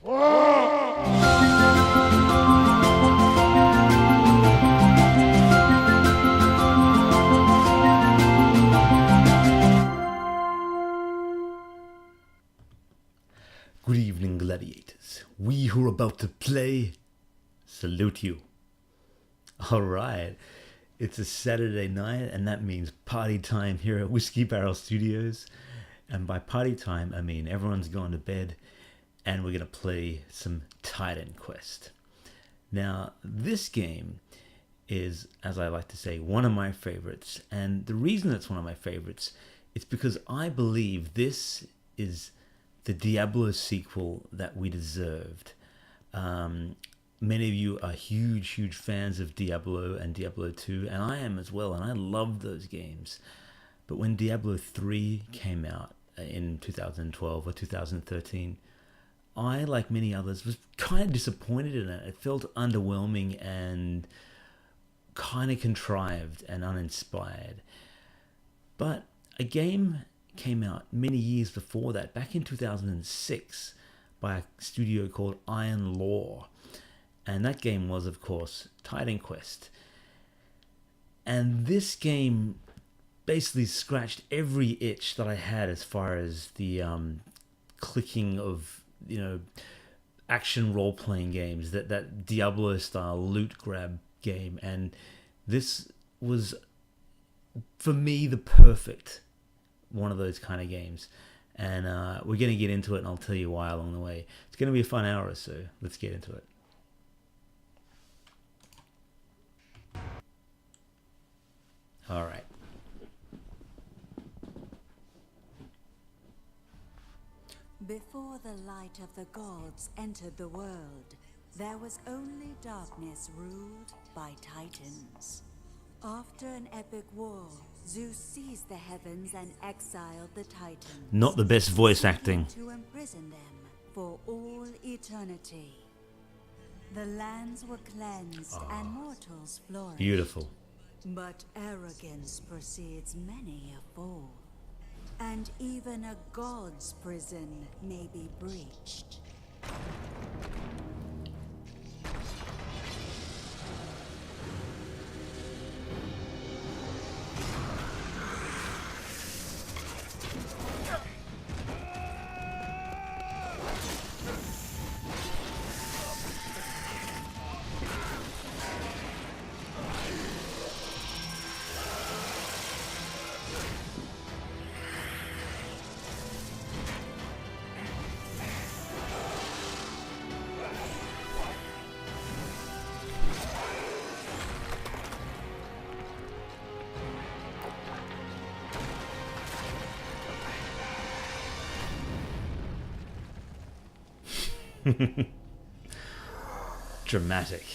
Good evening, gladiators. We who are about to play salute you. Alright, it's a Saturday night, and that means party time here at Whiskey Barrel Studios. And by party time, I mean everyone's gone to bed, and we're going to play some Titan Quest. Now, this game is, as I like to say, one of my favorites. And the reason it's one of my favorites is because I believe this is the Diablo sequel that we deserved. Many of you are huge fans of Diablo and Diablo 2, and I am as well, and I love those games. But when Diablo 3 came out in 2012 or 2013, I, like many others, was kind of disappointed in it. It felt underwhelming and kind of contrived and uninspired. But a game came out many years before that, back in 2006, by a studio called Iron Law. And that game was, of course, Titan Quest. And this game basically scratched every itch that I had as far as the clicking of, action role-playing games, that Diablo-style loot grab game. And this was, for me, the perfect one of those kind of games. And we're going to get into it, and I'll tell you why along the way. It's going to be a fun hour or so. Let's get into it. All right. Before the light of the gods entered the world, there was only darkness ruled by titans. After an epic war, Zeus seized the heavens and exiled the titans. Not the best voice acting. To imprison them for all eternity. The lands were cleansed and mortals flourished. Beautiful. But arrogance precedes many a fall. And even a god's prison may be breached. Dramatic.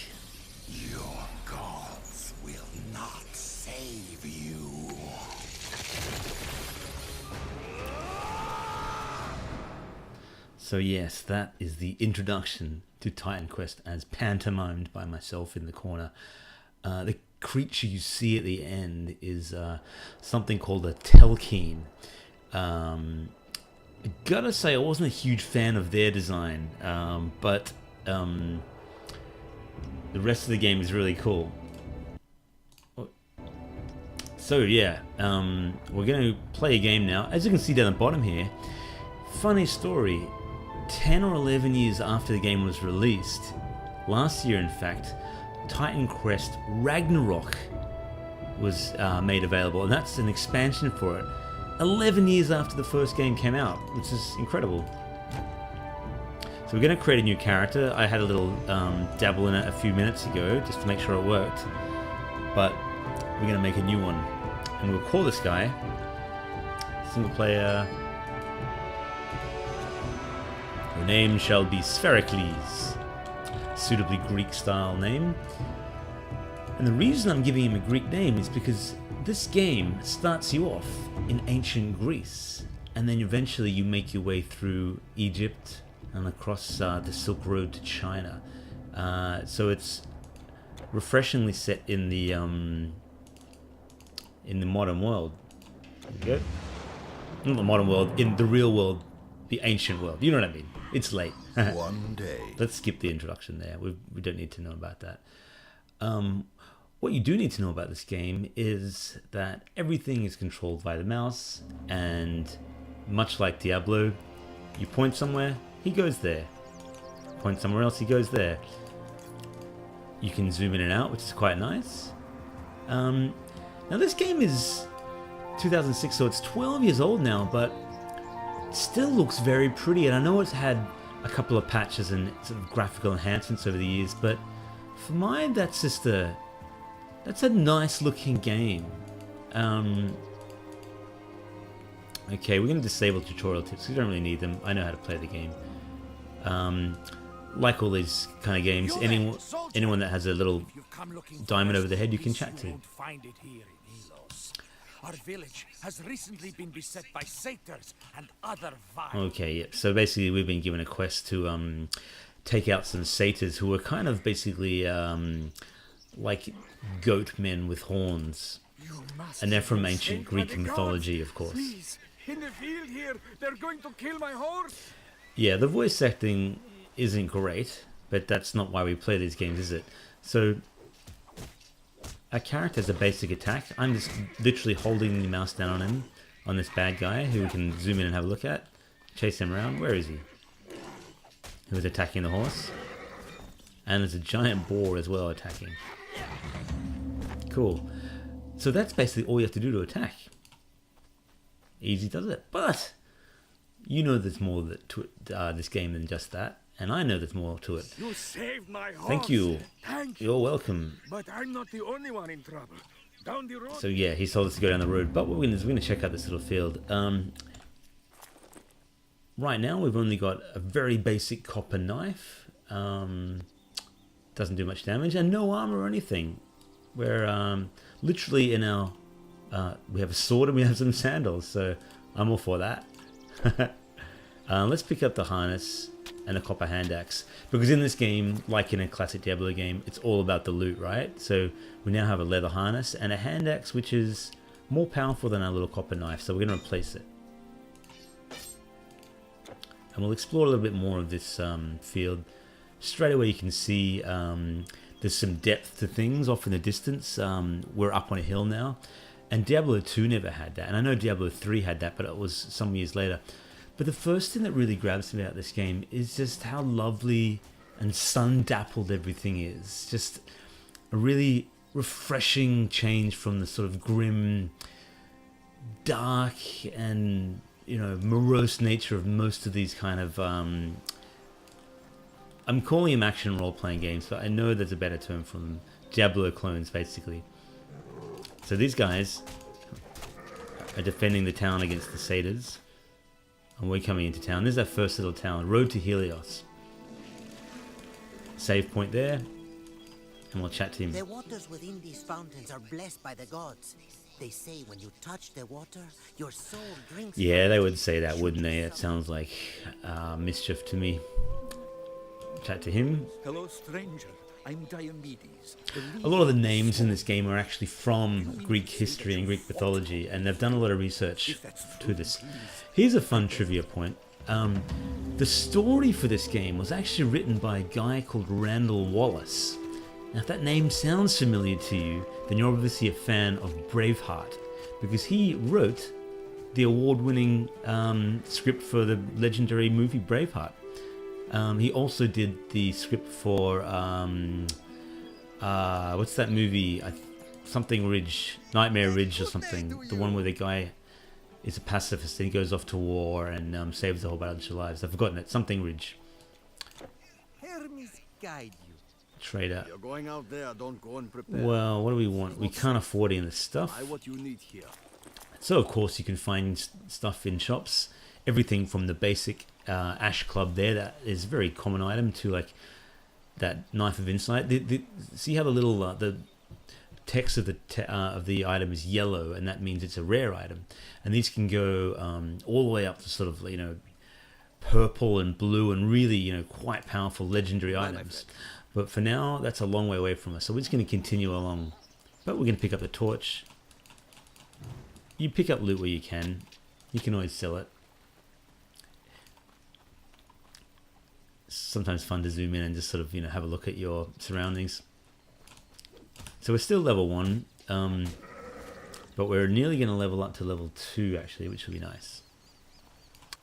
Your gods will not save you. So yes, that is the introduction to Titan Quest as pantomimed by myself in the corner. The creature you see at the end is something called a Telkeen. I gotta say, I wasn't a huge fan of their design, but the rest of the game is really cool. So yeah, we're going to play a game now. As you can see down the bottom here, funny story, 10 or 11 years after the game was released, last year in fact, Titan Quest Ragnarok was made available, and that's an expansion for it. 11 years after the first game came out, which is incredible. So we're going to create a new character. I had a little dabble in it a few minutes ago just to make sure it worked. But we're going to make a new one. And we'll call this guy single player. Her name shall be Sphericles. Suitably Greek style name. And the reason I'm giving him a Greek name is because this game starts you off in ancient Greece, and then eventually you make your way through Egypt and across the Silk Road to China. So it's refreshingly set in the modern world. There you go. Not the modern world, in the real world, the ancient world. You know what I mean? It's late. One day. Let's skip the introduction there. We don't need to know about that. What you do need to know about this game is that everything is controlled by the mouse, and much like Diablo, you point somewhere, he goes there. Point somewhere else, he goes there. You can zoom in and out, which is quite nice. Now this game is 2006, so it's 12 years old now, but it still looks very pretty. And I know it's had a couple of patches and sort of graphical enhancements over the years, but for mine, that's a nice looking game. Okay, we're going to disable tutorial tips. We don't really need them. I know how to play the game. Like all these kind of games, anyone that has a little diamond over the head, you can chat to. Our village has recently been beset by satyrs and other vile. Okay, yeah. So basically, we've been given a quest to take out some satyrs who are kind of basically like goat men with horns, and they're from ancient Greek mythology, of course. Please, in the field here, they're going to kill my horse. Yeah, the voice acting isn't great, but that's not why we play these games, is it? So our character has a basic attack. I'm just literally holding the mouse down on him, on this bad guy who we can zoom in and have a look at. Chase him around. Where is he? Who is attacking the horse? And there's a giant boar as well attacking. Cool. So that's basically all you have to do to attack. Easy does it. But you know there's more to this game than just that. And I know there's more to it. You saved my horse. Thank you. Thank you. You're welcome. But I'm not the only one in trouble. Down the road. So yeah, he told us to go down the road. But what we're going to check out this little field. Right now we've only got a very basic copper knife. Doesn't do much damage and no armor or anything. We're literally in our... we have a sword and we have some sandals. So I'm all for that. Let's pick up the harness and a copper hand axe, because in this game, like in a classic Diablo game, it's all about the loot, right? So we now have a leather harness and a hand axe, which is more powerful than our little copper knife, so we're going to replace it. And we'll explore a little bit more of this field. Straight away you can see there's some depth to things off in the distance. We're up on a hill now, and Diablo 2 never had that, and I know Diablo 3 had that, but it was some years later. But the first thing that really grabs me about this game is just how lovely and sun-dappled everything is. Just a really refreshing change from the sort of grim, dark, and morose nature of most of these kind of... I'm calling them action role-playing games, but I know there's a better term for them. Diablo clones, basically. So these guys are defending the town against the satyrs. And we're coming into town. This is our first little town. Road to Helios. Save point there. And we'll chat to him. The waters within these fountains are blessed by the gods. They say when you touch the water, your soul drinks. Yeah, they would say that, wouldn't they? It sounds like mischief to me. Chat to him. Hello, stranger. I'm Diomedes. A lot of the names in this game are actually from Greek history and Greek mythology, and they've done a lot of research to this. Here's a fun trivia point. The story for this game was actually written by a guy called Randall Wallace. Now, if that name sounds familiar to you, then you're obviously a fan of Braveheart, because he wrote the award-winning script for the legendary movie Braveheart. He also did the script for what's that movie? Something Ridge, Nightmare Ridge or something. The one where the guy is a pacifist and he goes off to war and saves a whole bunch of lives. I've forgotten it. Something Ridge. Hermes guide you. Trader. You're going out there, don't go unprepared. Well, what do we want? We can't afford any of this stuff. Buy what you need here. So of course you can find stuff in shops. Everything from the basic ash club there, that is a very common item, to like that knife of insight. See how the little the text of the item is yellow, and that means it's a rare item. And these can go all the way up to sort of purple and blue and really quite powerful legendary items. But for now, that's a long way away from us, so we're just going to continue along. But we're going to pick up the torch. You pick up loot where you can. You can always sell it. sometimes fun to zoom in and just sort of, you know, have a look at your surroundings. So we're still level 1, but we're nearly going to level up to level 2 actually, which will be nice.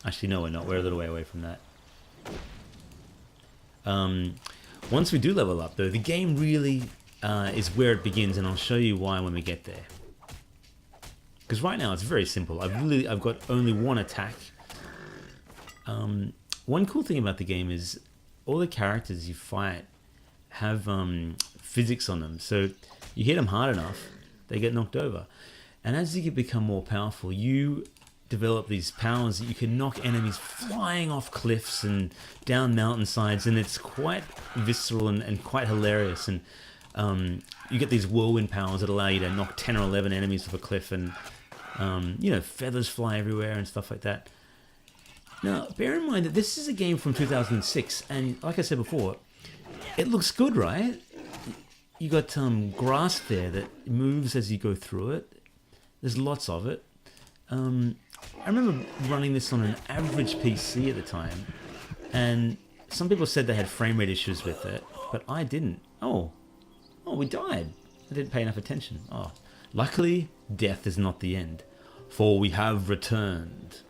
Actually, no, we're not. We're a little way away from that. Once we do level up, though, the game really is where it begins, and I'll show you why when we get there. Because right now it's very simple. I've got only one attack. One cool thing about the game is all the characters you fight have physics on them. So you hit them hard enough, they get knocked over. And as you become more powerful, you develop these powers that you can knock enemies flying off cliffs and down mountainsides, and it's quite visceral and quite hilarious. And you get these whirlwind powers that allow you to knock 10 or 11 enemies off a cliff, and you know, feathers fly everywhere and stuff like that. Now, bear in mind that this is a game from 2006, and like I said before, it looks good, right? You got grass there that moves as you go through it. There's lots of it. I remember running this on an average PC at the time, and some people said they had frame rate issues with it, but I didn't. Oh, we died. I didn't pay enough attention. Oh, luckily, death is not the end, for we have returned.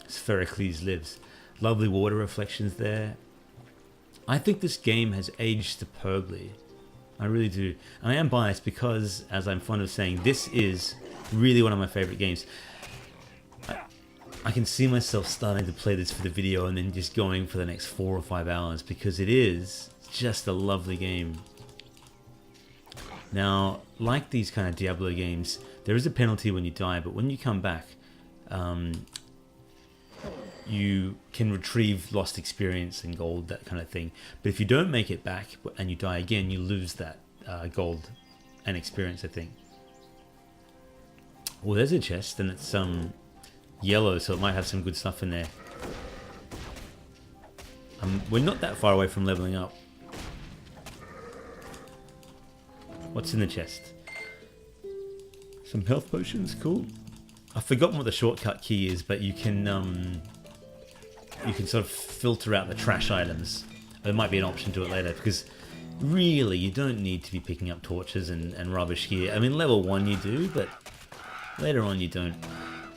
Sphericles lives. Lovely water reflections there. I think this game has aged superbly. I really do. And I am biased because, as I'm fond of saying, this is really one of my favorite games. I can see myself starting to play this for the video and then just going for the next 4 or 5 hours, because it is just a lovely game. Now, like these kind of Diablo games, there is a penalty when you die, but when you come back, you can retrieve lost experience and gold, that kind of thing. But if you don't make it back and you die again, you lose that gold and experience, I think. Well, there's a chest, and it's yellow, so it might have some good stuff in there. We're not that far away from leveling up. What's in the chest? Some health potions, cool. I've forgotten what the shortcut key is, but you can sort of filter out the trash items. There might be an option to it later, because really you don't need to be picking up torches and rubbish here. I mean, level 1 you do, but later on you don't.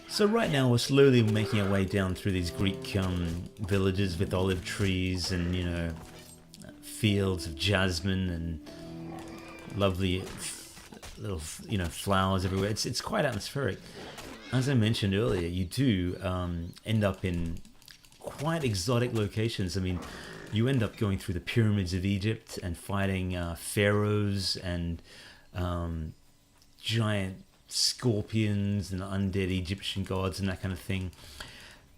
So right now we're slowly making our way down through these Greek villages with olive trees and, you know, fields of jasmine and lovely little, you know, flowers everywhere. It's quite atmospheric. As I mentioned earlier, you do end up in quite exotic locations. I mean, you end up going through the pyramids of Egypt and fighting pharaohs and giant scorpions and undead Egyptian gods and that kind of thing.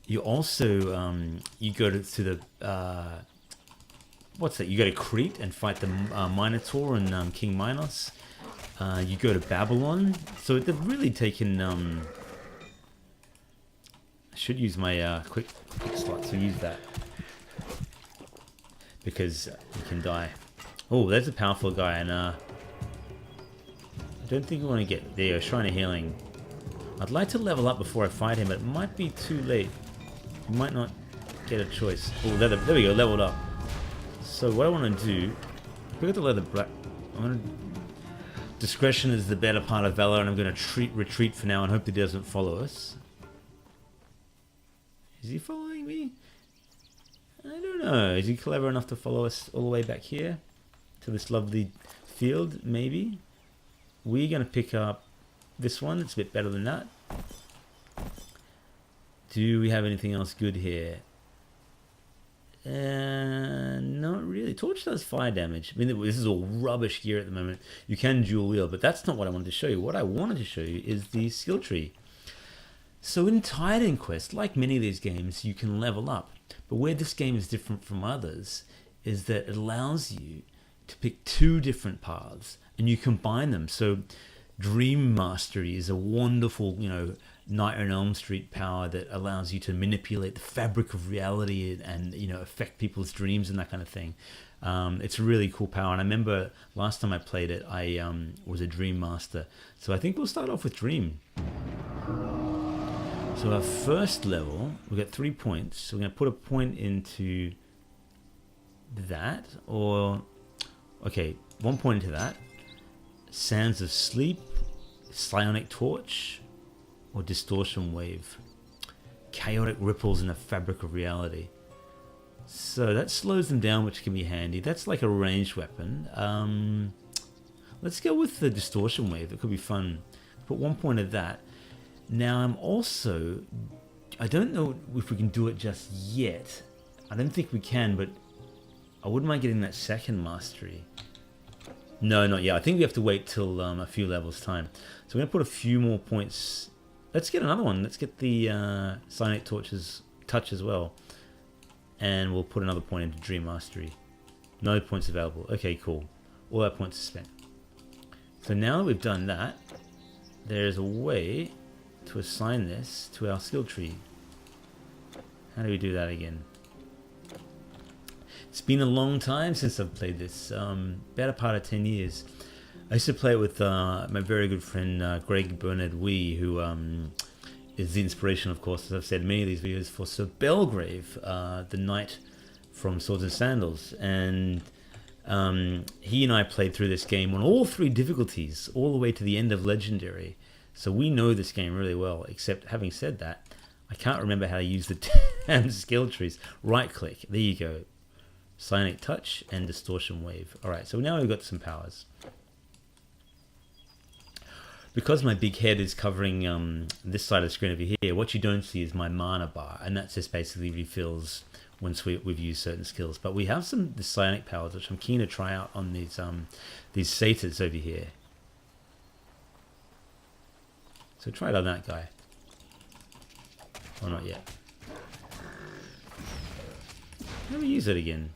You also you go to the what's that? You go to Crete and fight the Minotaur and King Minos. You go to Babylon. So they've really taken. I should use my quick slot to use that, because you can die. Oh, there's a powerful guy, and I don't think we want to get there. Shrine of Healing. I'd like to level up before I fight him, but it might be too late. We might not get a choice. Oh, there we go, leveled up. So what I want to do, pick up the leather black. Discretion is the better part of valor, and I'm going to retreat for now and hope that he doesn't follow us. Is he following me? I don't know. Is he clever enough to follow us all the way back here to this lovely field? Maybe. We're going to pick up this one. It's a bit better than that. Do we have anything else good here? Not really. Torch does fire damage. I mean, this is all rubbish gear at the moment. You can dual wield, but that's not what I wanted to show you. What I wanted to show you is the skill tree. So in Titan Quest, like many of these games, you can level up. But where this game is different from others is that it allows you to pick 2 different paths and you combine them. So Dream Mastery is a wonderful, you know, Nightmare on Elm Street power that allows you to manipulate the fabric of reality and, you know, affect people's dreams and that kind of thing. It's a really cool power, and I remember last time I played it, I was a Dream Master. So I think we'll start off with Dream. So our first level, we've got 3 points. So we're going to put a point into that, or okay, one point into that. Sands of Sleep, Psionic Torch, or Distortion Wave. Chaotic ripples in the fabric of reality. So that slows them down, which can be handy. That's like a ranged weapon. Let's go with the Distortion Wave. It could be fun. Put 1 point of that. Now I'm also... I don't know if we can do it just yet. I don't think we can, but I wouldn't mind getting that second mastery. No, not yet. I think we have to wait till a few levels time. So we're going to put a few more points. Let's get another one. Let's get the Psionic Torch's touch as well. And we'll put another point into Dream Mastery. No points available. Okay, cool. All our points are spent. So now that we've done that, there's a way to assign this to our skill tree. How do we do that again? It's been a long time since I've played this. Better part of 10 years. I used to play it with my very good friend Greg Bernard Wee, who is the inspiration, of course, as I've said in many of these videos, for Sir Belgrave, the knight from Swords and Sandals. And he and I played through this game on all 3 difficulties, all the way to the end of Legendary. So we know this game really well, except having said that, I can't remember how to use the damn skill trees. Right click, there you go. Psionic Touch and Distortion Wave. Alright, so now we've got some powers. Because my big head is covering this side of the screen over here, what you don't see is my mana bar, and that just basically refills once we've used certain skills. But we have some the psionic powers, which I'm keen to try out on these satyrs over here. So try it on that guy. Or not yet. How do we use it again?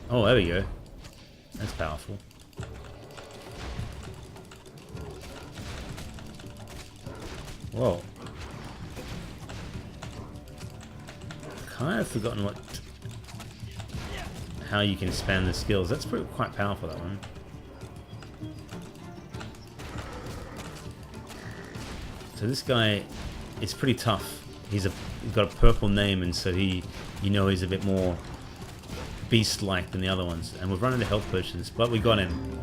Oh, there we go. That's powerful. Whoa. Kind of forgotten how you can expand the skills. That's quite powerful, that one. So this guy is pretty tough. He's got a purple name, and so he's a bit more beast-like than the other ones. And we've run into health potions, but we got him.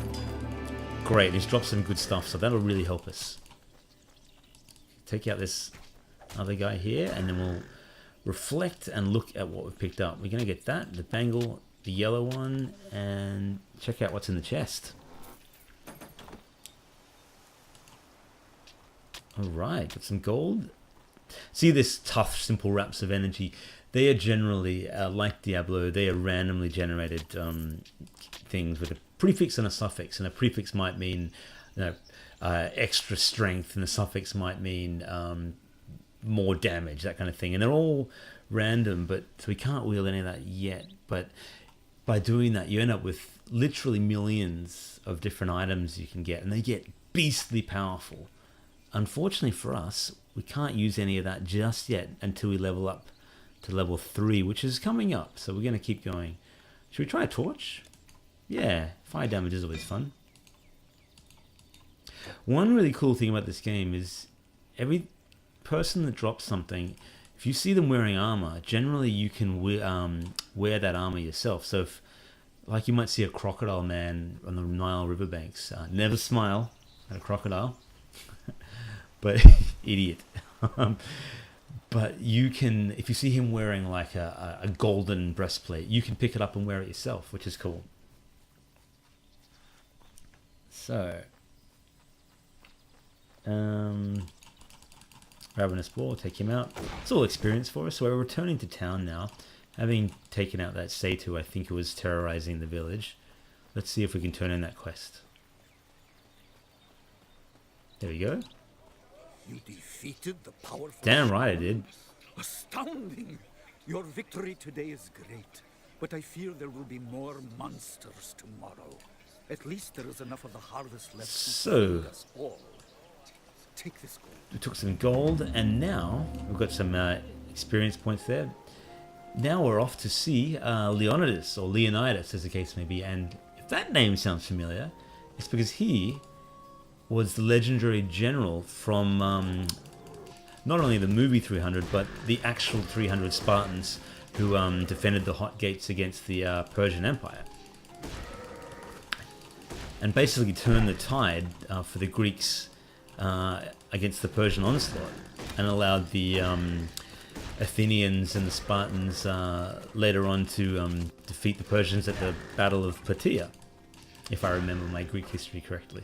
Great, he's dropped some good stuff, so that'll really help us. Take out this other guy here, and then we'll reflect and look at what we've picked up. We're going to get that, the bangle, the yellow one, and check out what's in the chest. Alright, got some gold. See this tough, simple wraps of energy. They are generally, like Diablo, they are randomly generated things with a prefix and a suffix. And a prefix might mean extra strength, and the suffix might mean more damage, that kind of thing. And they're all random, but so we can't wield any of that yet. But by doing that, you end up with literally millions of different items you can get, and they get beastly powerful. Unfortunately for us, we can't use any of that just yet until we level up to level 3, which is coming up. So we're going to keep going. Should we try a torch? Yeah, fire damage is always fun. One really cool thing about this game is every person that drops something, if you see them wearing armor, generally you can wear that armor yourself. So if, like, you might see a crocodile man on the Nile riverbanks, never smile at a crocodile. But idiot. But you can, if you see him wearing like a golden breastplate, you can pick it up and wear it yourself, which is cool. So, Ravenous Ball, take him out. It's all experience for us. So we're returning to town now, having taken out that satyr, I think it was terrorizing the village. Let's see if we can turn in that quest. There we go. You defeated the powerful... Damn right I did. Astounding! Your victory today is great, but I fear there will be more monsters tomorrow. At least there is enough of the harvest left to feed us all. Take this gold. We took some gold, and now we've got some experience points there. Now we're off to see Leonidas, or Leonidas as the case may be, and if that name sounds familiar, it's because he was the legendary general from not only the movie 300, but the actual 300 Spartans who defended the Hot Gates against the Persian Empire, and basically turned the tide for the Greeks against the Persian onslaught, and allowed the Athenians and the Spartans later on to defeat the Persians at the Battle of Plataea, if I remember my Greek history correctly.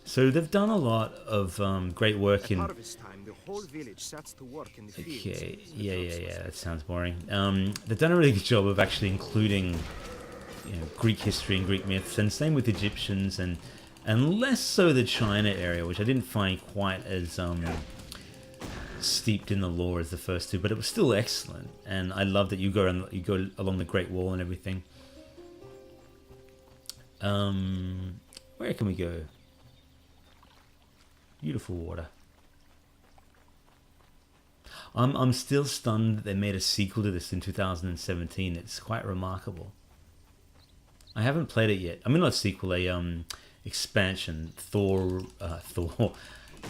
So they've done a lot of great work in... Harvest time, the whole village sets to work in the fields. Okay, yeah, that sounds boring. They've done a really good job of actually including, Greek history and Greek myths, and same with Egyptians, and less so the China area, which I didn't find quite as steeped in the lore as the first two, but it was still excellent. And I love that you go along the Great Wall and everything. Where can we go? Beautiful water. I'm still stunned that they made a sequel to this in 2017. It's quite remarkable. I haven't played it yet. I mean, not a sequel, a expansion. Thor,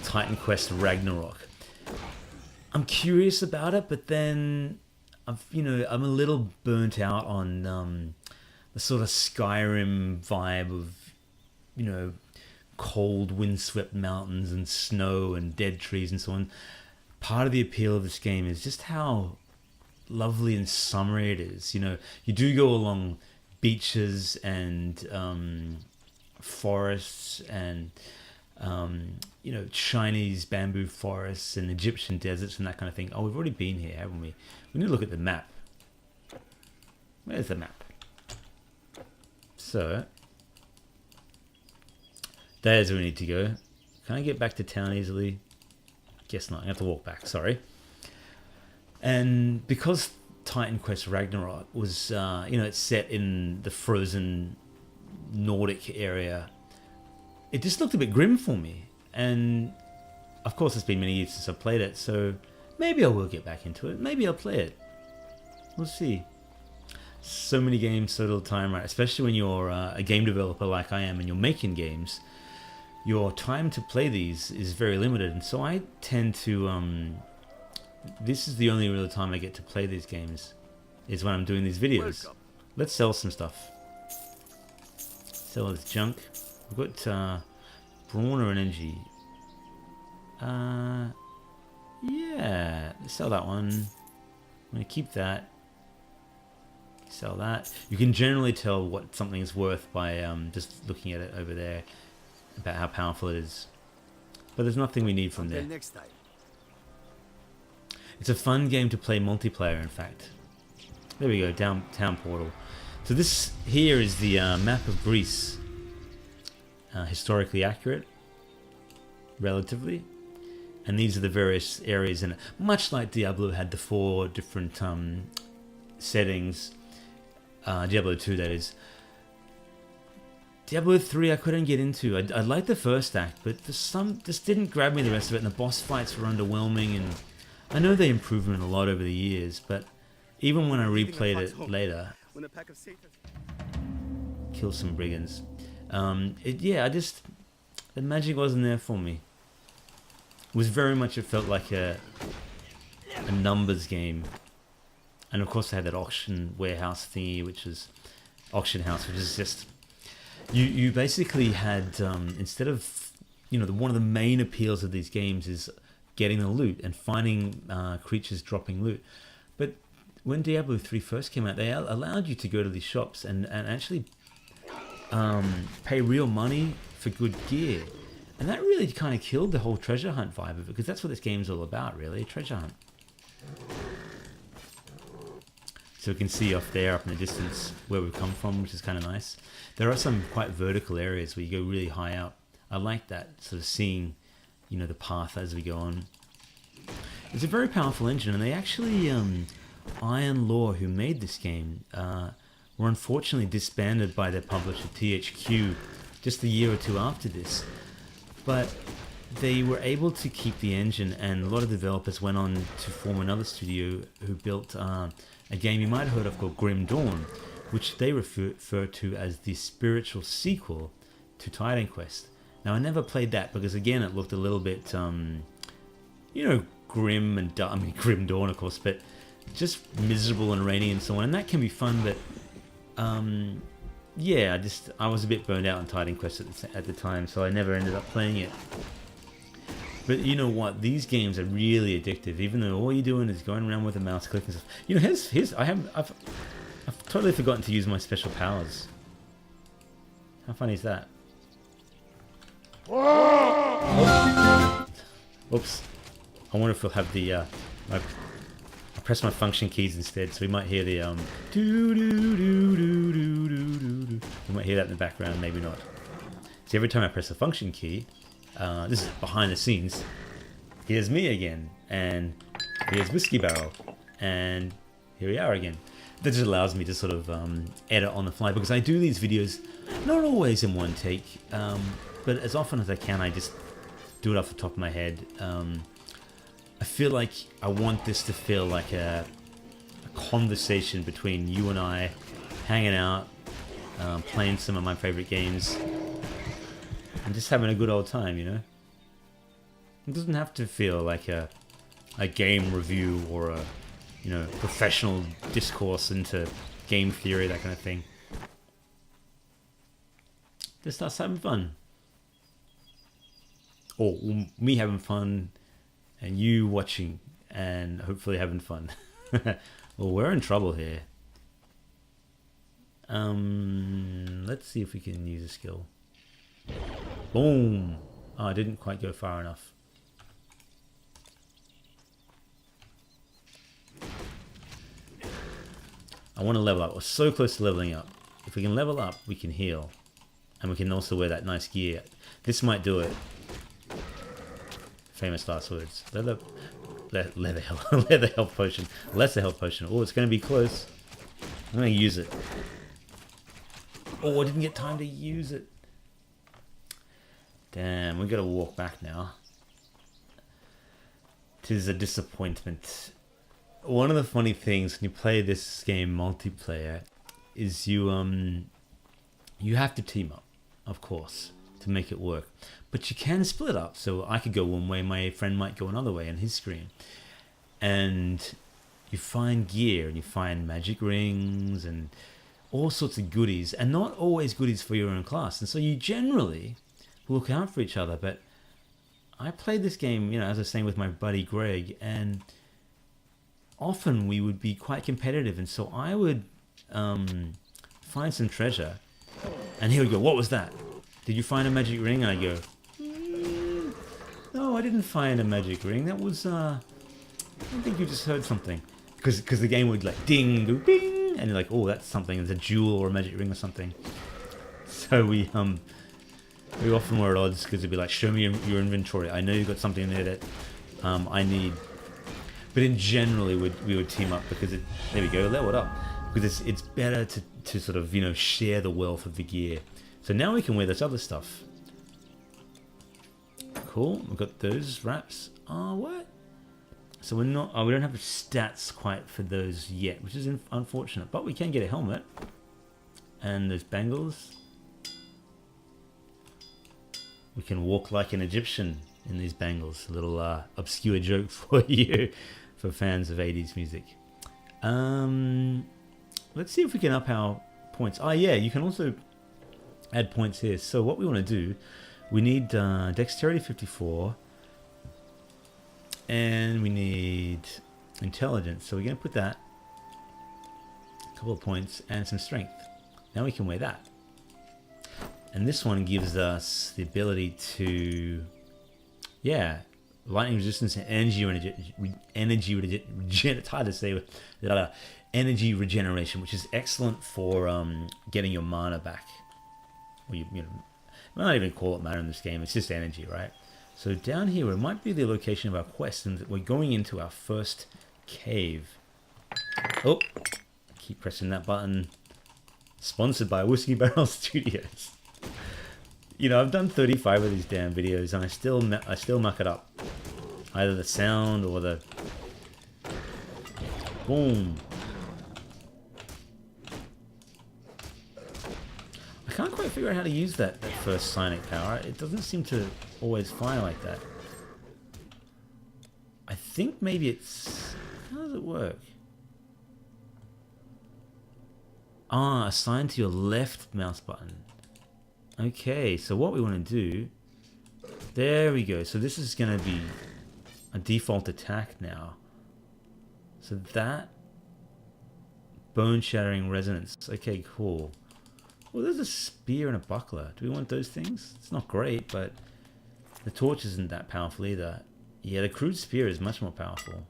Titan Quest Ragnarok. I'm curious about it, but then I'm a little burnt out on the sort of Skyrim vibe of, cold, windswept mountains and snow and dead trees and so on. Part of the appeal of this game is just how lovely and summery it is. You do go along beaches and forests and Chinese bamboo forests and Egyptian deserts and that kind of thing. Oh, we've already been here, haven't we? We need to look at the map. Where's the map? So there's where we need to go. Can I get back to town easily? Guess not. I have to walk back. Sorry. And because Titan Quest Ragnarok was, it's set in the frozen Nordic area, it just looked a bit grim for me. And of course, it's been many years since I played it, so maybe I will get back into it. Maybe I'll play it. We'll see. So many games, so little time, right? Especially when you're a game developer like I am and you're making games. Your time to play these is very limited, and so I tend to this is the only real time I get to play these games, is when I'm doing these videos. Welcome. Let's sell some stuff. Sell this junk. We've got brawn or energy. Yeah, let's sell that one. I'm gonna keep that. Sell that. You can generally tell what something is worth by just looking at it over there, about how powerful it is. But there's nothing we need from there. Until next time. It's a fun game to play multiplayer, in fact. There we go, town portal. So this here is the map of Greece. Historically accurate, relatively. And these are the various areas in it. Much like Diablo had the 4 different settings. Diablo 2, that is. Diablo 3 I couldn't get into. I liked the first act, but just didn't grab me the rest of it, and the boss fights were underwhelming, and I know they improved it a lot over the years, but even when I replayed it later, kill some brigands. The magic wasn't there for me. It was very much, it felt like a numbers game. And of course I had that auction warehouse thingy, which is auction house, which is just, you basically had, instead of, one of the main appeals of these games is getting the loot and finding creatures dropping loot. But when Diablo 3 first came out, they allowed you to go to these shops and actually pay real money for good gear. And that really kind of killed the whole treasure hunt vibe of it, because that's what this game's all about, really, a treasure hunt. So we can see off there, up in the distance, where we've come from, which is kind of nice. There are some quite vertical areas where you go really high up. I like that, sort of seeing, the path as we go on. It's a very powerful engine, and they actually, Iron Law, who made this game, were unfortunately disbanded by their publisher THQ just a year or two after this. But they were able to keep the engine, and a lot of developers went on to form another studio who built a game you might have heard of called Grim Dawn, which they refer to as the spiritual sequel to Titan Quest. Now, I never played that because, again, it looked a little bit, grim and dark. I mean, Grim Dawn, of course, but just miserable and rainy and so on, and that can be fun, but yeah, I was a bit burned out on Titan Quest at the time, so I never ended up playing it. But you know what? These games are really addictive, even though all you're doing is going around with a mouse clicking stuff. You know, I've totally forgotten to use my special powers. How funny is that? Oh. Oops. I wonder if we'll have the I press my function keys instead, so we might hear the doo doo doo doo doo doo doo. We might hear that in the background, maybe not. See, every time I press a function key, this is behind the scenes, here's me again, and here's Whiskey Barrel, and here we are again. That just allows me to sort of edit on the fly, because I do these videos not always in one take, but as often as I can, I just do it off the top of my head. I feel like I want this to feel like a conversation between you and I, hanging out, playing some of my favorite games, and just having a good old time, you know? It doesn't have to feel like a game review or a, you know, professional discourse into game theory, that kind of thing. Just us having fun. Or me having fun and you watching and hopefully having fun. Well, we're in trouble here. Let's see if we can use a skill. Boom! Oh, I didn't quite go far enough. I want to level up. We're so close to leveling up. If we can level up, we can heal. And we can also wear that nice gear. This might do it. Famous last words. Leather health potion. Lesser health potion. Oh, it's going to be close. I'm going to use it. Oh, I didn't get time to use it. Damn, we got to walk back now. 'Tis a disappointment. One of the funny things when you play this game multiplayer is you have to team up, of course, to make it work. But you can split up, so I could go one way, my friend might go another way on his screen. And you find gear, and you find magic rings, and all sorts of goodies, and not always goodies for your own class. And so you generally look out for each other. But I played this game, you know, as I was saying, with my buddy Greg, and often we would be quite competitive, and so I would find some treasure, and he would go, "What was that? Did you find a magic ring?" And I go, "No, I didn't find a magic ring. That was I think you just heard something," because the game would like ding, go bing, and you're like, "Oh, that's something. It's a jewel or a magic ring or something." So we often were at odds, because it'd be like, "Show me your inventory. I know you've got something in there that I need." But in generally, we would team up, because there we go, leveled up. Because it's better to sort of, you know, share the wealth of the gear. So now we can wear this other stuff. Cool, we've got those wraps. Oh, what? So we don't have stats quite for those yet, which is unfortunate. But we can get a helmet. And those bangles. We can walk like an Egyptian in these bangles. A little obscure joke for you, for fans of 80s music. Let's see if we can up our points. Oh yeah, you can also add points here. So what we want to do, we need dexterity 54, and we need intelligence. So we're going to put that, a couple of points, and some strength. Now we can wear that. And this one gives us the ability to, yeah, lightning resistance and energy regeneration, which is excellent for getting your mana back. Well, you know, we might not even call it mana in this game. It's just energy, right? So down here, it might be the location of our quest, and we're going into our first cave. Oh, keep pressing that button. Sponsored by Whiskey Barrel Studios. You know, I've done 35 of these damn videos, and I still muck it up. Either the sound or the boom. I can't quite figure out how to use that first psionic power. It doesn't seem to always fire like that. I think maybe it's... How does it work? Ah, assigned to your left mouse button. Okay, so what we want to do... There we go. So this is going to be a default attack now. So that... Bone-shattering resonance. Okay, cool. Well, there's a spear and a buckler. Do we want those things? It's not great, but... The torch isn't that powerful either. Yeah, the crude spear is much more powerful.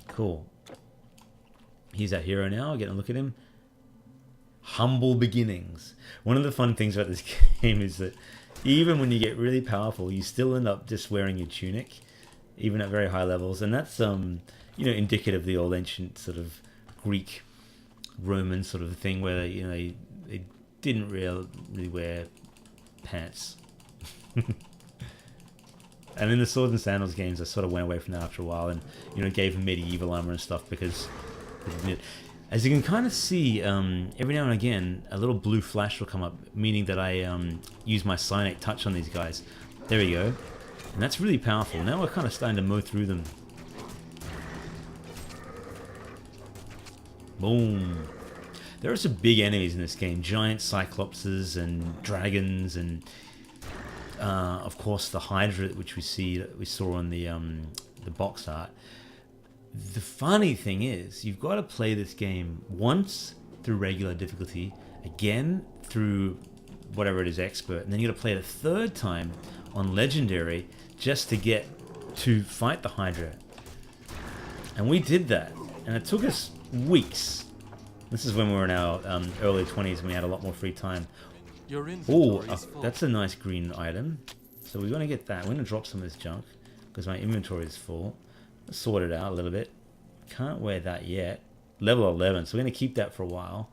Cool. He's our hero now. Getting a look at him. Humble beginnings. One of the fun things about this game is that even when you get really powerful, you still end up just wearing your tunic, even at very high levels. And that's, you know, indicative of the old ancient sort of Greek, Roman sort of thing where, you know, they didn't really wear pants. And in the Swords and Sandals games, I sort of went away from that after a while and, you know, gave them medieval armor and stuff because... As you can kind of see, every now and again, a little blue flash will come up, meaning that I use my psionic touch on these guys. There we go. And that's really powerful. Now we're kind of starting to mow through them. Boom. There are some big enemies in this game. Giant cyclopses and dragons and... of course, the Hydra, which we saw on the box art. The funny thing is, you've got to play this game once through regular difficulty, again through whatever it is, expert, and then you got to play it a third time on legendary just to get to fight the Hydra. And we did that, and it took us weeks. This is when we were in our early 20s and we had a lot more free time. Oh, that's a nice green item. So we're going to get that. We're going to drop some of this junk because my inventory is full. Let's sort it out a little bit. Can't wear that yet. Level 11, so we're going to keep that for a while.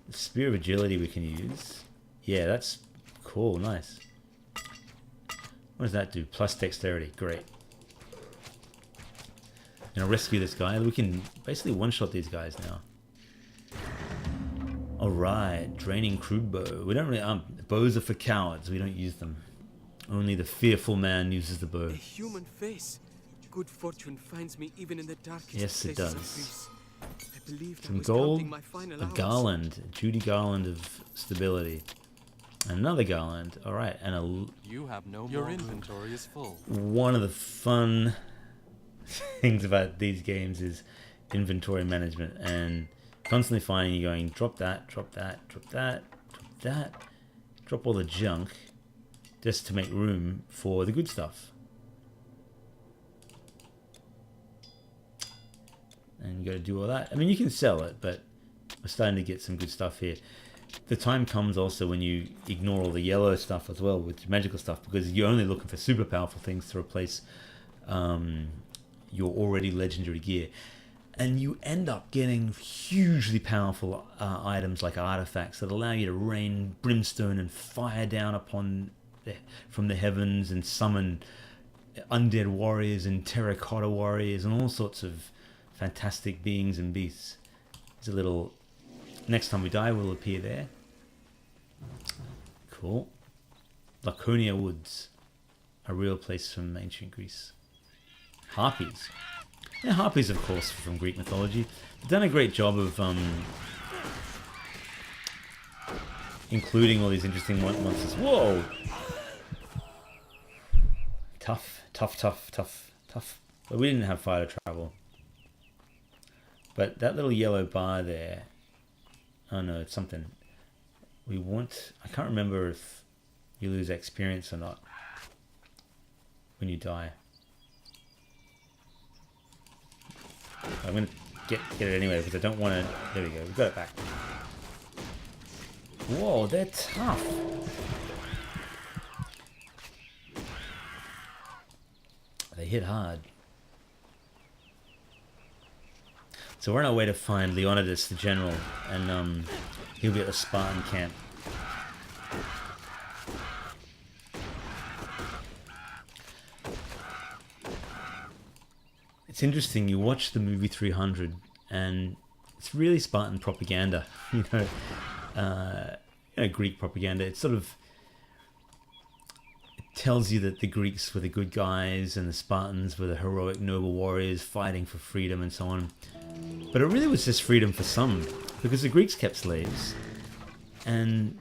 Spear of Agility we can use. Yeah, that's cool. Nice. What does that do? Plus dexterity. Great. Gonna rescue this guy. We can basically one-shot these guys now. Alright, draining crude bow. We don't really... bows are for cowards. We don't use them. Only the fearful man uses the bow. A human face. Good fortune finds me even in the darkest yes, it places does. of Greece. I believed Some I was gold, counting my final a hours. garland, a Judy garland of stability. Another garland. Alright, and you have no your inventory is full. One of the fun things about these games is inventory management and constantly finding you going, drop that, drop that, drop that, drop that, drop all the junk just to make room for the good stuff. And you got to do all that. I mean, you can sell it, but we're starting to get some good stuff here. The time comes also when you ignore all the yellow stuff as well with magical stuff because you're only looking for super powerful things to replace your already legendary gear. And you end up getting hugely powerful items like artifacts that allow you to rain brimstone and fire down upon from the heavens and summon undead warriors and terracotta warriors and all sorts of fantastic beings and beasts. There's a little... Next time we die, we'll appear there. Cool. Laconia Woods. A real place from ancient Greece. Harpies. Yeah, harpies, of course, from Greek mythology. They've done a great job of including all these interesting monsters. Whoa! Tough, tough, tough, tough, tough. But we didn't have fire to travel. But that little yellow bar there... Oh no, it's something. We want... I can't remember if you lose experience or not when you die. I'm going to get it anyway because I don't want to... There we go, we got it back. Whoa, they're tough. They hit hard. So we're on our way to find Leonidas, the general, and he'll be at the Spartan camp. It's interesting, you watch the movie 300, and it's really Spartan propaganda, you know, Greek propaganda. It's sort of... tells you that the Greeks were the good guys and the Spartans were the heroic noble warriors fighting for freedom and so on. But it really was just freedom for some. because the Greeks kept slaves, and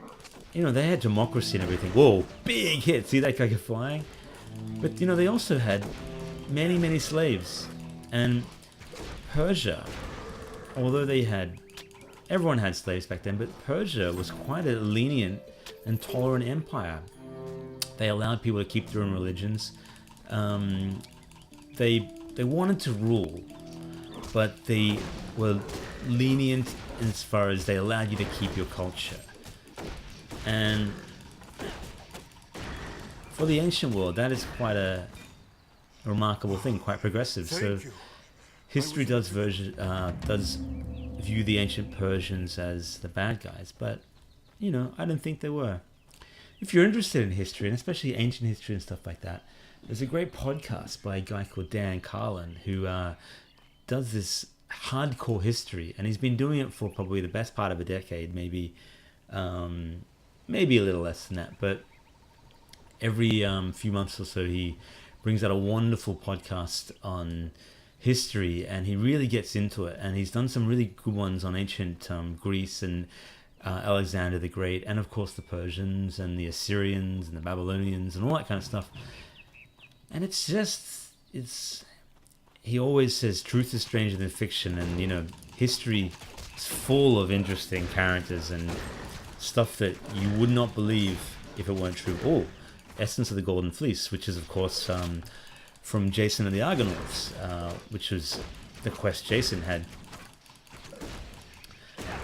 you know they had democracy and everything. Whoa, big hit! See that guy flying? But you know they also had many slaves, and Persia, although everyone had slaves back then, but Persia was quite a lenient and tolerant empire. They allowed people to keep their own religions. They wanted to rule, but they were lenient as far as they allowed you to keep your culture. And for the ancient world, that is quite a remarkable thing, quite progressive. So history does view the ancient Persians as the bad guys, but you know, I don't think they were. If you're interested in history, and especially ancient history and stuff like that, there's a great podcast by a guy called Dan Carlin who does this hardcore history, and he's been doing it for probably the best part of a decade, maybe a little less than that, but every few months or so he brings out a wonderful podcast on history, and he really gets into it, and he's done some really good ones on ancient Greece and Alexander the Great, and of course the Persians and the Assyrians and the Babylonians and all that kind of stuff. And he always says truth is stranger than fiction, and you know, history is full of interesting characters and stuff that you would not believe if it weren't true. Oh, Essence of the Golden Fleece, which is of course from Jason and the Argonauts, which was the quest Jason had.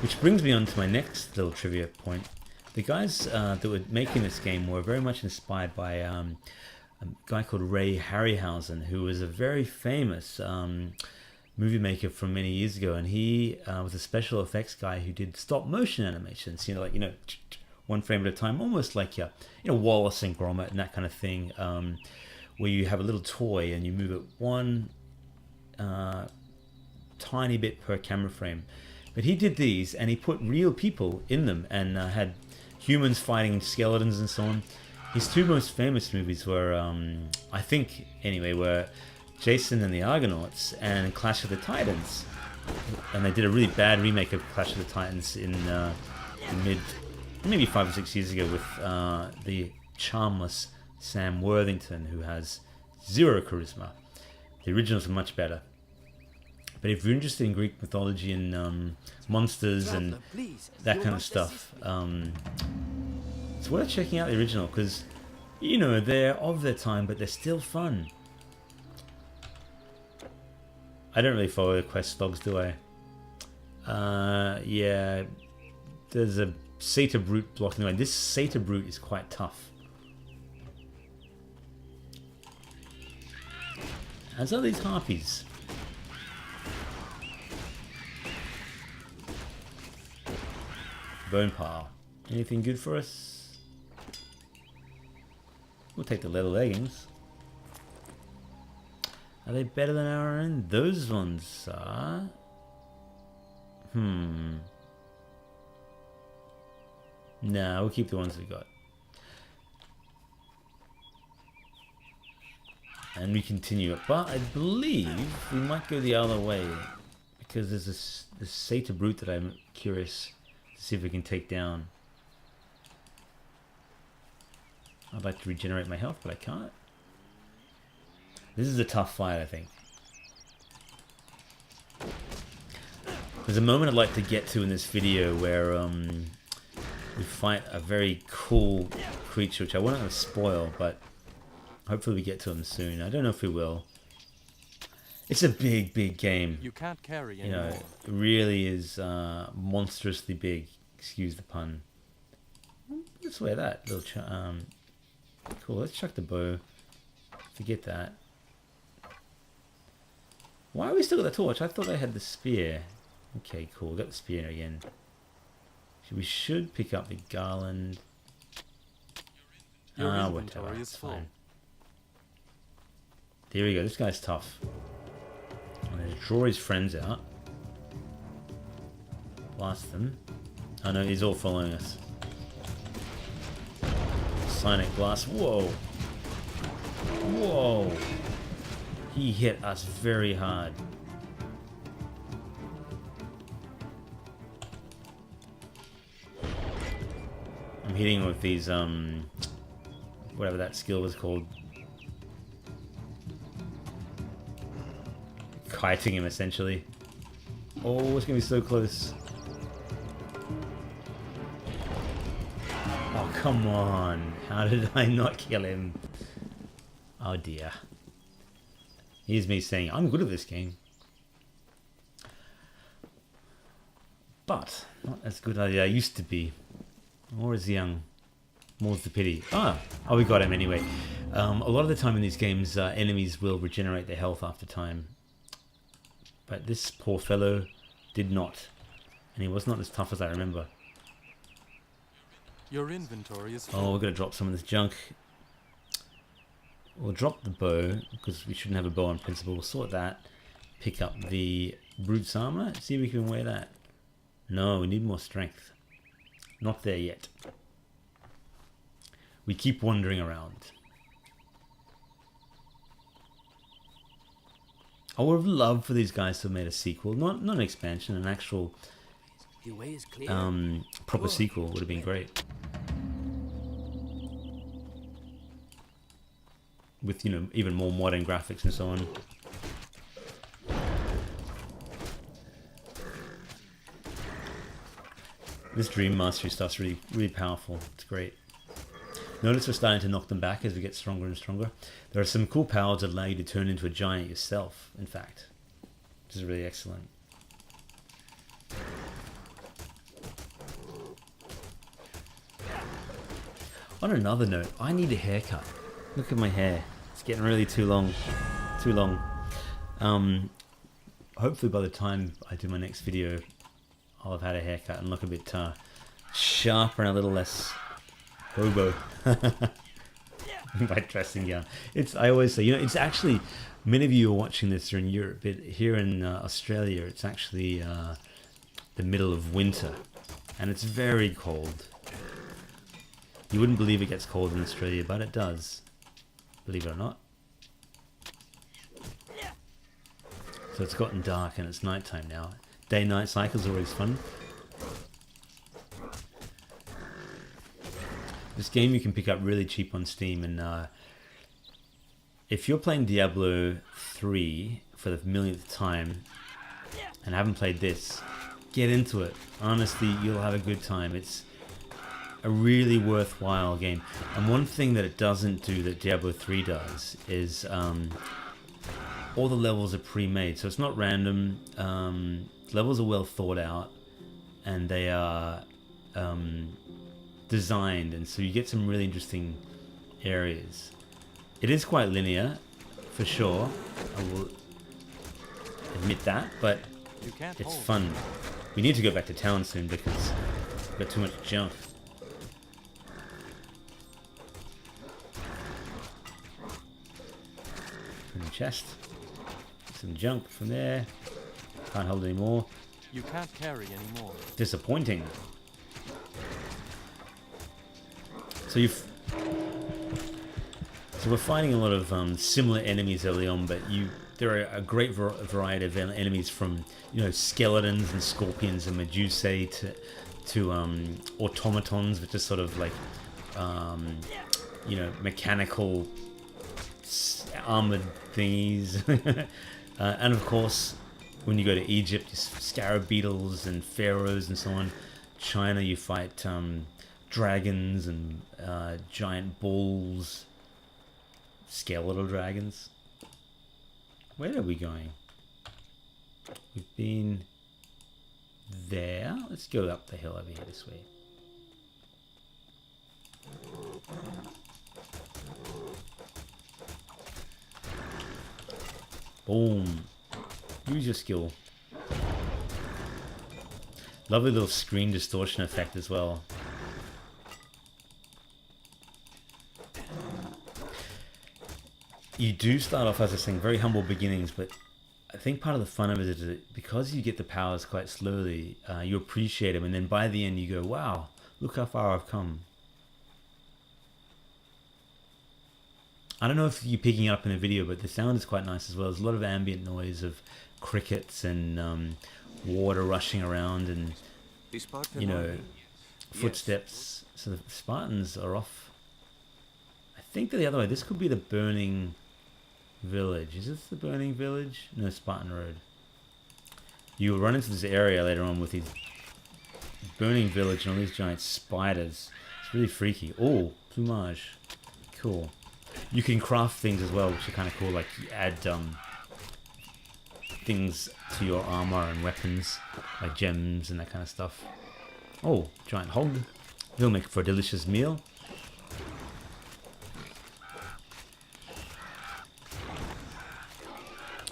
Which brings me on to my next little trivia point. The guys that were making this game were very much inspired by a guy called Ray Harryhausen, who was a very famous movie maker from many years ago, and he was a special effects guy who did stop motion animations. You know, like one frame at a time, almost like Wallace and Gromit and that kind of thing, where you have a little toy and you move it one tiny bit per camera frame. But he did these, and he put real people in them, and had humans fighting skeletons and so on. His two most famous movies were, I think, anyway, were Jason and the Argonauts and Clash of the Titans. And they did a really bad remake of Clash of the Titans in maybe 5 or 6 years ago with the charmless Sam Worthington, who has zero charisma. The originals are much better. But if you're interested in Greek mythology and monsters and that kind of stuff, it's worth checking out the original, because, you know, they're of their time, but they're still fun. I don't really follow the quest logs, do I? Yeah, there's a satyr brute blocking the way. This satyr brute is quite tough. As are these harpies. Bone pile. Anything good for us? We'll take the leather leggings. Are they better than our own? Those ones are. Nah, we'll keep the ones we got. And we continue up. But I believe we might go the other way, because there's this satyr brute that I'm curious to see if we can take down. I'd like to regenerate my health, but I can't. This is a tough fight, I think. There's a moment I'd like to get to in this video where we fight a very cool creature, which I won't want to spoil, but hopefully we get to him soon. I don't know if we will. It's a big game. You can't carry anymore. You know, it really is monstrously big. Excuse the pun. Let's wear that little. Cool. Let's chuck the bow. Forget that. Why are we still got the torch? I thought I had the spear. Okay, cool. Got the spear again. We should pick up the garland. Whatever. It's fine. There we go. This guy's tough. I'm going to draw his friends out. Blast them. Oh no, he's all following us. Sonic blast. Whoa. Whoa. He hit us very hard. hitting with these, whatever that skill was called. Kiting him, essentially. Oh, it's gonna be so close. Oh, come on. How did I not kill him? Oh dear. Here's me saying, I'm good at this game. But, not as good as I used to be. Or as young. More's the pity. Oh, we got him anyway. A lot of the time in these games, enemies will regenerate their health after time. But this poor fellow did not. And he was not as tough as I remember. Your inventory is full. Oh, we're going to drop some of this junk. We'll drop the bow, because we shouldn't have a bow on principle. We'll sort that. Pick up the brute's armor. See if we can wear that. No, we need more strength. Not there yet. We keep wandering around. I would have loved for these guys to have made a sequel. Not an expansion, an actual proper sequel would have been great. With, you know, even more modern graphics and so on. This Dream Mastery stuff's really powerful. It's great. Notice we're starting to knock them back as we get stronger and stronger. There are some cool powers that allow you to turn into a giant yourself, in fact. Which is really excellent. On another note, I need a haircut. Look at my hair. It's getting really too long. Too long. Hopefully by the time I do my next video, I'll have had a haircut and look a bit sharper and a little less hobo. By dressing down. I always say, you know, it's actually, many of you are watching this are in Europe, but here in Australia, it's actually the middle of winter. And it's very cold. You wouldn't believe it gets cold in Australia, but it does. Believe it or not. So it's gotten dark and it's nighttime now. Day-night cycles are always fun. This game you can pick up really cheap on Steam, and if you're playing Diablo 3 for the millionth time and haven't played this, get into it. Honestly, you'll have a good time. It's a really worthwhile game. And one thing that it doesn't do that Diablo 3 does is all the levels are pre-made, so it's not random. Levels are well thought out, and they are designed, and so you get some really interesting areas. It is quite linear, for sure. I will admit that, but it's fun. We need to go back to town soon because we've got too much junk. From the chest. Some junk from there. Can't hold any more. You can't carry any more. Disappointing. So we're fighting a lot of similar enemies early on, but there are a great variety of enemies, from, you know, skeletons and scorpions and medusae to automatons, which are sort of like you know, mechanical armored thingies. And of course, when you go to Egypt, you scarab beetles and pharaohs and so on. China, you fight dragons and giant bulls, skeletal dragons. Where are we going? We've been there. Let's go up the hill over here this way. Boom. Use your skill. Lovely little screen distortion effect as well. You do start off, as I was saying, very humble beginnings, but I think part of the fun of it is that because you get the powers quite slowly, you appreciate them, and then by the end you go, wow, look how far I've come. I don't know if you're picking it up in the video, but the sound is quite nice as well. There's a lot of ambient noise of crickets and water rushing around, and, you know, footsteps. So the Spartans are off. I think they're the other way. This could be the burning village. Is this the burning village? No, Spartan Road. You will run into this area later on with these burning village and all these giant spiders. It's really freaky. Oh, plumage. Cool. You can craft things as well, which are kind of cool. Like you add things to your armor and weapons, like gems and that kind of stuff. Oh, giant hog. They'll make for a delicious meal.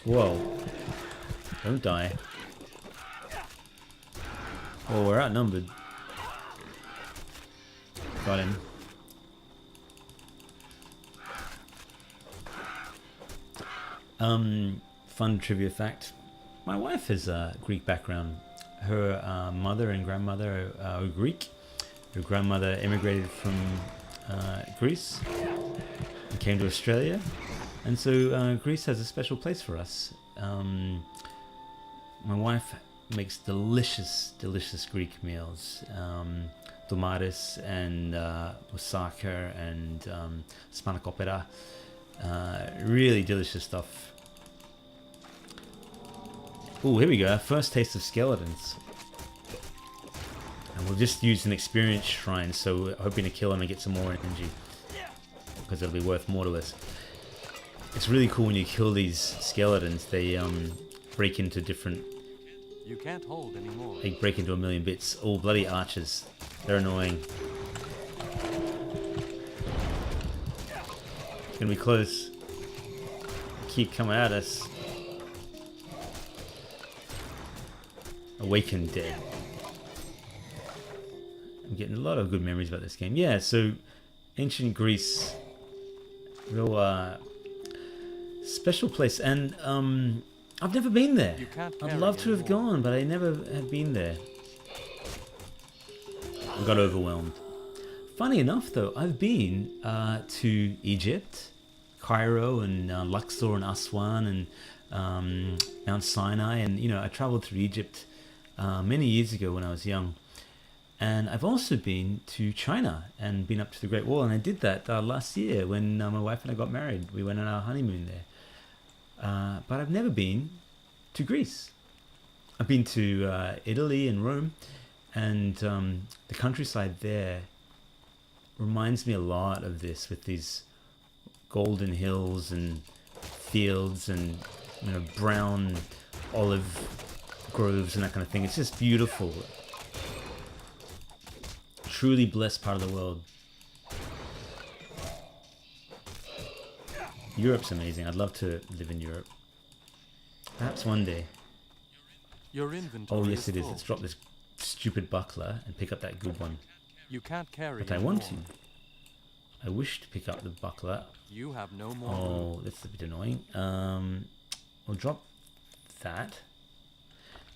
Whoa. Don't die. Oh, we're outnumbered. Got him. Fun trivia fact. My wife has a Greek background. Her mother and grandmother are Greek. Her grandmother immigrated from Greece and came to Australia. And so Greece has a special place for us. My wife makes delicious Greek meals. Tomatis and moussaka and spanakopera. Really delicious stuff. Oh, here we go. Our first taste of skeletons. And we'll just use an experience shrine, so we're hoping to kill them and get some more energy. Because it'll be worth more to us. It's really cool when you kill these skeletons. They break into different... You can't hold anymore. They break into a million bits. Oh, bloody archers. They're annoying. It's gonna be close. Keep coming at us. Awakened Dead. I'm getting a lot of good memories about this game. Yeah, so ancient Greece, real special place, and I've never been there. I'd love to have gone, but I never have been there. I got overwhelmed. Funny enough, though, I've been to Egypt, Cairo, and Luxor, and Aswan, and Mount Sinai, and you know, I traveled through Egypt many years ago when I was young. And I've also been to China and been up to the Great Wall, and I did that last year when my wife and I got married. We went on our honeymoon there. But I've never been to Greece. I've been to Italy and Rome, and the countryside there reminds me a lot of this, with these golden hills and fields and, you know, brown olive groves and that kind of thing. It's just beautiful. Truly blessed part of the world. Europe's amazing. I'd love to live in Europe. Perhaps one day. Your inventory. Oh yes, it is. Let's drop this stupid buckler and pick up that good one. You can't carry. But I want to. I wish to pick up the buckler. You have no more. Oh, that's a bit annoying. We'll drop that.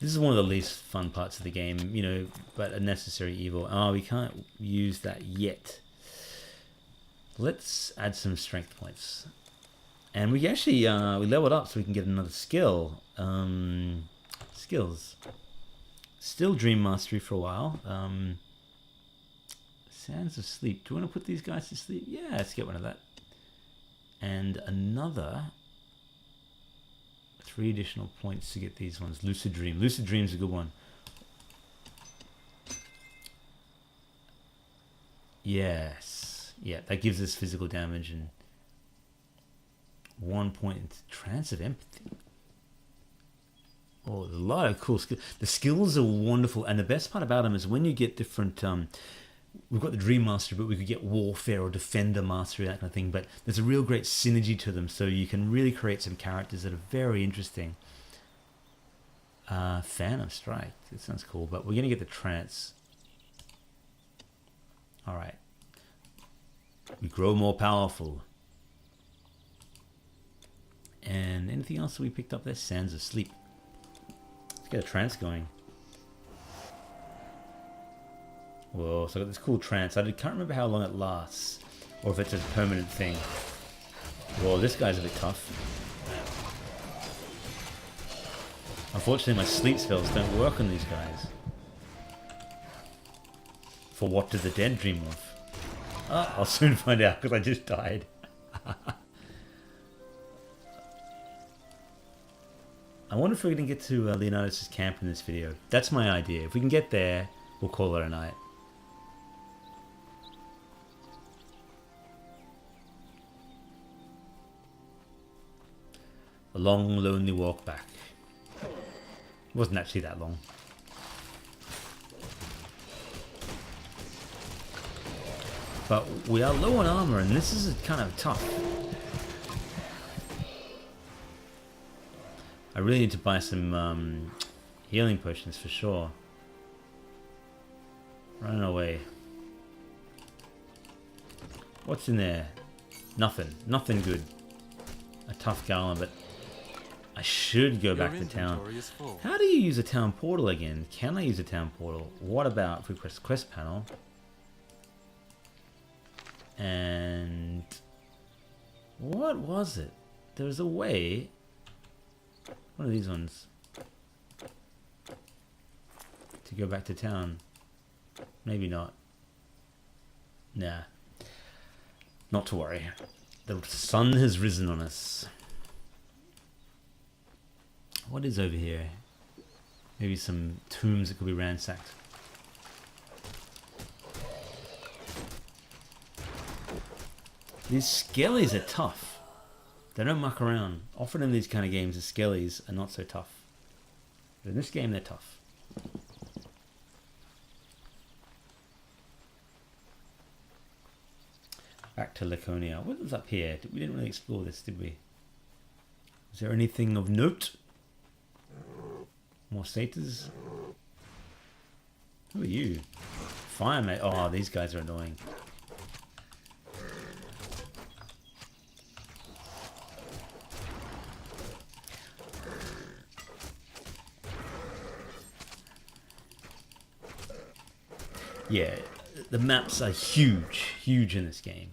This is one of the least fun parts of the game, you know, but a necessary evil. Oh, we can't use that yet. Let's add some strength points. And we actually, we leveled up so we can get another skill. Skills. Still Dream Mastery for a while. Sands of Sleep. Do you want to put these guys to sleep? Yeah, let's get one of that. And another... 3 additional points to get these ones. Lucid Dream. Lucid Dream's a good one. Yes. Yeah, that gives us physical damage and 1 point. Trance of Empathy. Oh, there's a lot of cool skills. The skills are wonderful, and the best part about them is when you get different... we've got the Dream Mastery, but we could get Warfare or Defender Mastery, that kind of thing. But there's a real great synergy to them, so you can really create some characters that are very interesting. Phantom Strike. That sounds cool, but we're going to get the Trance. Alright. We grow more powerful. And anything else that we picked up there? Sands of Sleep. Let's get a Trance going. Whoa, so I got this cool trance. I can't remember how long it lasts, or if it's a permanent thing. Whoa, this guy's a bit tough. Unfortunately, my sleep spells don't work on these guys. For what did the dead dream of? I'll soon find out because I just died. I wonder if we're going to get to Leonidas' camp in this video. That's my idea. If we can get there, we'll call it a night. A long, lonely walk back. It wasn't actually that long. But we are low on armor, and this is kind of tough. I really need to buy some healing potions for sure. Running away. What's in there? Nothing. Nothing good. A tough gallon, but I should go back to town. How do you use a town portal again? Can I use a town portal? What about if we press quest panel? And what was it? There's a way. One of these ones. To go back to town. Maybe not. Nah. Not to worry. The sun has risen on us. What is over here? Maybe some tombs that could be ransacked. These skellies are tough. They don't muck around. Often in these kind of games, the skellies are not so tough. But in this game, they're tough. Back to Laconia. What was up here? We didn't really explore this, did we? Is there anything of note? More satyrs? Who are you? Fireman. Oh, these guys are annoying. Yeah, the maps are huge, huge in this game.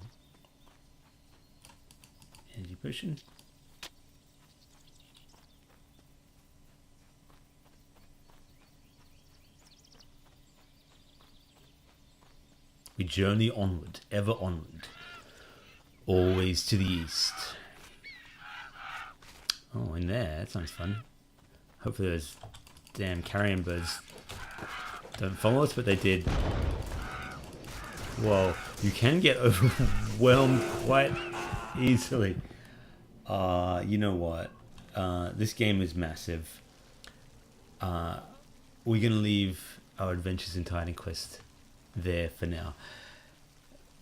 Energy potion. We journey onward, ever onward, always to the east. Oh, in there, that sounds fun. Hopefully those damn carrion birds don't follow us, but they did. Whoa, you can get overwhelmed quite easily. You know what? This game is massive. We're going to leave our adventures in Titan Quest there for now.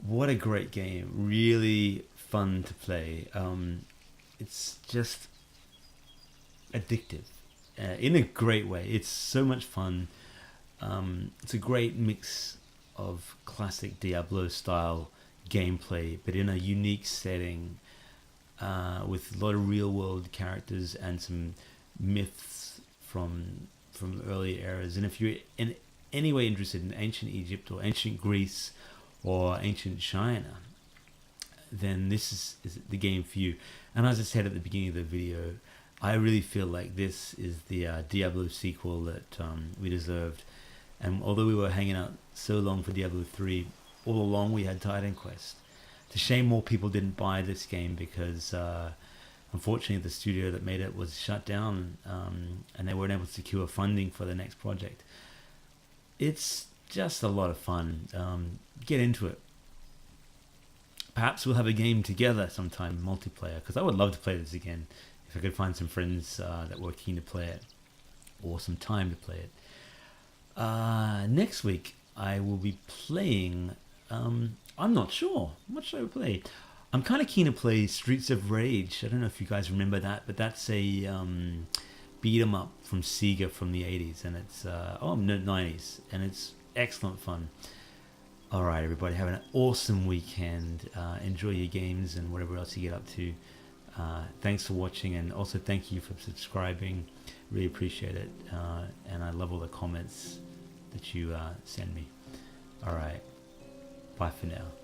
What a great game. Really fun to play. It's just addictive in a great way. It's so much fun. It's a great mix of classic Diablo style gameplay, but in a unique setting, with a lot of real world characters and some myths from early eras. And if you're in any way interested in ancient Egypt or ancient Greece or ancient China, then this is the game for you. And as I said at the beginning of the video, I really feel like this is the Diablo sequel that we deserved. And although we were hanging out so long for Diablo 3, all along we had Titan Quest. It's a shame more people didn't buy this game because unfortunately the studio that made it was shut down, and they weren't able to secure funding for the next project. It's just a lot of fun. Get into it. Perhaps we'll have a game together sometime, multiplayer, because I would love to play this again if I could find some friends that were keen to play it, or some time to play it. Next week I will be playing, I'm not sure, what should I play? I'm kind of keen to play Streets of Rage. I don't know if you guys remember that, but that's a beat 'em up from Sega from the 80s, and it's 90s, and it's excellent fun. Alright everybody, have an awesome weekend. Enjoy your games and whatever else you get up to. Thanks for watching, and also thank you for subscribing. Really appreciate it, and I love all the comments that you send me. Alright, bye for now.